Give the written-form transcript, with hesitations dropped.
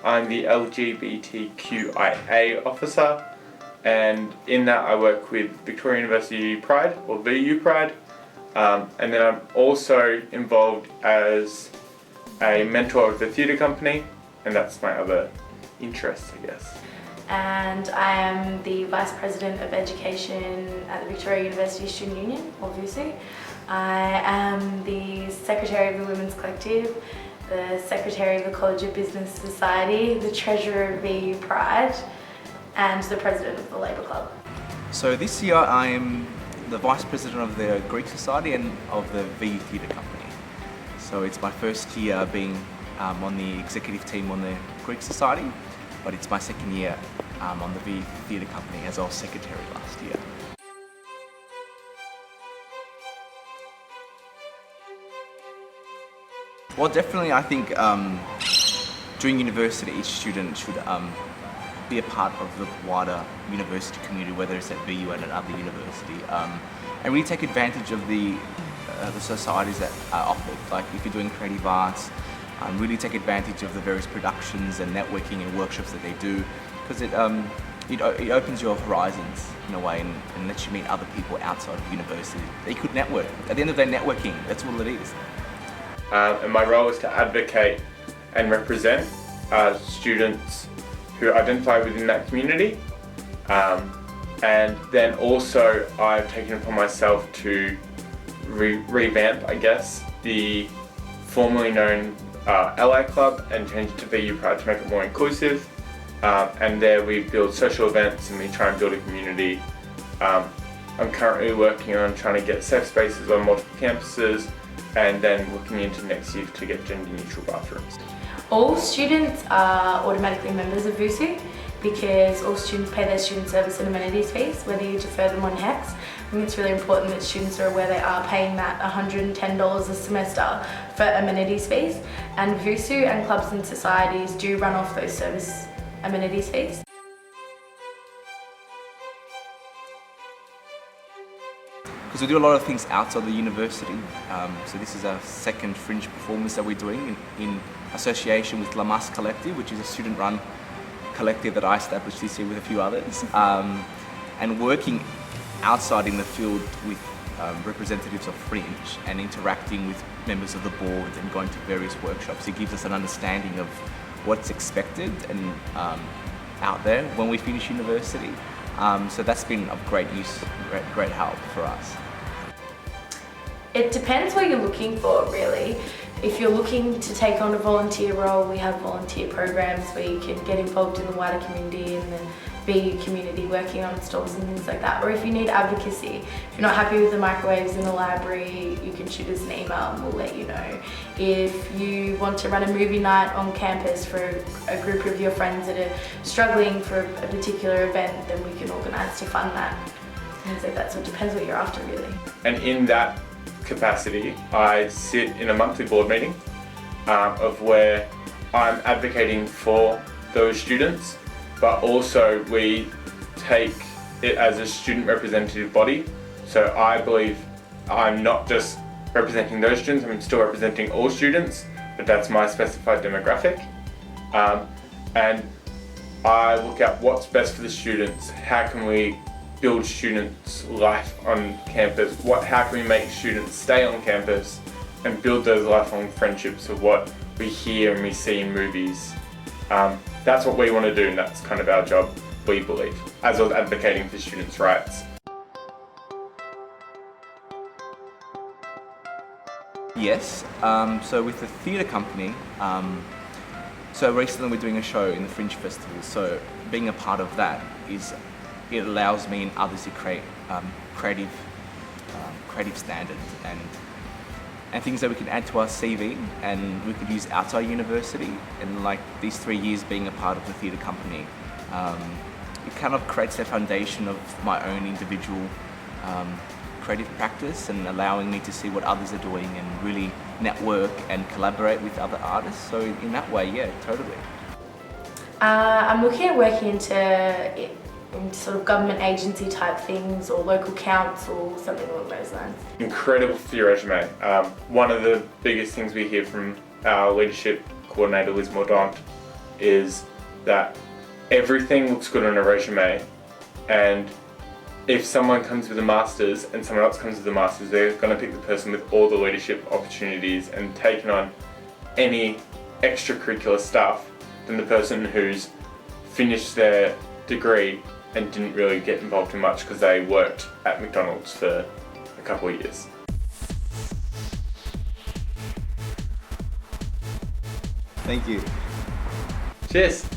I'm the LGBTQIA officer, and in that I work with Victoria University Pride, or VU Pride, and then I'm also involved as a mentor of the theatre company, and that's my other interest, I guess. And I am the Vice President of Education at the Victoria University Student Union, or VUSU. I am the Secretary of the Women's Collective, the Secretary of the College of Business Society, the Treasurer of VU Pride, and the President of the Labour Club. So this year I am the Vice President of the Greek Society and of the VU Theatre Company. So it's my first year being on the executive team on the Greek Society, but it's my second year on the VU Theatre Company as I was Secretary last year. Well, definitely I think during university each student should be a part of the wider university community, whether it's at VU and at another university, and really take advantage of the societies that are offered. Like if you're doing creative arts, really take advantage of the various productions and networking and workshops that they do, because it opens your horizons in a way and lets you meet other people outside of university. They could network. At the end of the day, networking, that's all it is. And my role is to advocate and represent students who identify within that community. And then also I've taken it upon myself to revamp, I guess, the formerly known LA Club and change it to VU Pride to make it more inclusive. And there we build social events and we try and build a community. I'm currently working on trying to get safe spaces on multiple campuses, and then looking into next year to get gender neutral bathrooms. All students are automatically members of VUSU because all students pay their student service and amenities fees, whether you defer them on HEX. I think it's really important that students are aware they are paying that $110 a semester for amenities fees, and VUSU and clubs and societies do run off those service amenities fees. Because we do a lot of things outside the university. So this is our second fringe performance that we're doing in association with La Mas Collective, which is a student-run collective that I established this year with a few others. And working outside in the field with representatives of Fringe and interacting with members of the board and going to various workshops. It gives us an understanding of what's expected and out there when we finish university. So that's been of great use, great help for us. It depends what you're looking for, really. If you're looking to take on a volunteer role, we have volunteer programs where you can get involved in the wider community and then be community working on stalls and things like that. Or if you need advocacy, if you're not happy with the microwaves in the library, you can shoot us an email and we'll let you know. If you want to run a movie night on campus for a group of your friends that are struggling for a particular event, then we can organise to fund that. Things like that, so it depends what you're after, really. And in that capacity, I sit in a monthly board meeting of where I'm advocating for those students, but also we take it as a student representative body. So I believe I'm not just representing those students, I'm still representing all students, but that's my specified demographic. And I look at what's best for the students, how can we build students' life on campus, how can we make students stay on campus and build those lifelong friendships of what we hear and we see in movies. That's what we want to do, and that's kind of our job, we believe, as well as advocating for students' rights. Yes, so with the theatre company, so recently we're doing a show in the Fringe Festival, so being a part of that it allows me and others to create creative standards and things that we can add to our CV and we could use outside university. And like these 3 years being a part of the theatre company, it kind of creates the foundation of my own individual creative practice and allowing me to see what others are doing and really network and collaborate with other artists. So in that way, yeah, totally. I'm looking at working into sort of government agency type things or local council, something along those lines. Incredible for your resume. One of the biggest things we hear from our leadership coordinator, Liz Mordaunt, is that everything looks good on a resume, and if someone comes with a master's and someone else comes with a master's, they're going to pick the person with all the leadership opportunities and taking on any extracurricular stuff than the person who's finished their degree and didn't really get involved in much because they worked at McDonald's for a couple of years. Thank you. Cheers!